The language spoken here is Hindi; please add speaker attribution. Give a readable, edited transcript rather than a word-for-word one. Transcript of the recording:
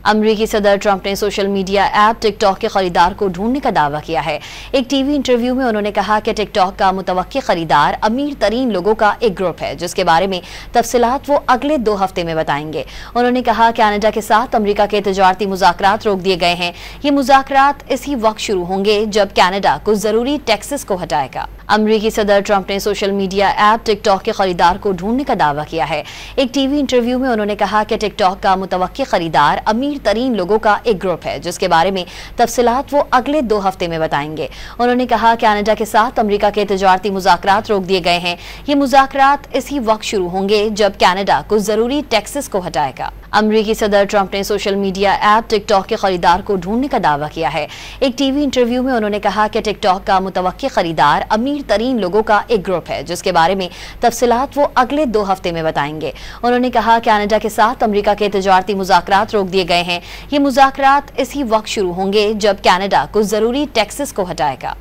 Speaker 1: अमरीकी सदर ट्रंप ने सोशल मीडिया ऐप टिकटॉक के खरीदार को ढूंढने का दावा किया है। एक टीवी इंटरव्यू में उन्होंने कहा कि टिकटॉक का मुतवक्की खरीदार अमीर तरीन लोगों का एक ग्रुप है, जिसके बारे में तफसीलात वो अगले 2 हफ्ते में बताएंगे। उन्होंने कहा कनाडा के साथ अमरीका के तिजारती मुज़ाकरात रोक दिए गए हैं। ये मुज़ाकरात इसी वक्त शुरू होंगे जब कनाडा कुछ जरूरी टैक्सेस को हटाएगा। अमरीकी सदर ट्रंप ने सोशल मीडिया ऐप टिकटॉक के खरीदार को ढूंढने का दावा किया है। एक टीवी इंटरव्यू में उन्होंने कहा कि टिकटॉक का मुतवक्की खरीदार अमीर तरीन लोगों का एक ग्रुप है, जिसके बारे में तफसीलात वो अगले 2 हफ्ते में बताएंगे। उन्होंने कहा कनाडा के साथ अमरीका के तिजारती मुज़ाकरात रोक दिए गए हैं। ये मुज़ाकरात इसी वक्त शुरू होंगे जब कनाडा कुछ जरूरी टैक्सेस को हटाएगा। अमरीकी सदर ट्रंप ने सोशल मीडिया ऐप टिकटॉक के खरीदार को ढूंढने का दावा किया है। एक टीवी इंटरव्यू में उन्होंने कहा कि टिकटॉक का मुतवक्की खरीदार अमीर तरीन लोगों का एक ग्रुप है, जिसके बारे में तफसीलात वो अगले 2 हफ्ते में बताएंगे। उन्होंने कहा कनाडा के साथ अमरीका के तिजारती मुज़ाकरात रोक दिए गए हैं। ये मुज़ाकरात इसी वक्त शुरू होंगे जब कनाडा कुछ जरूरी टैक्सेस को हटाएगा।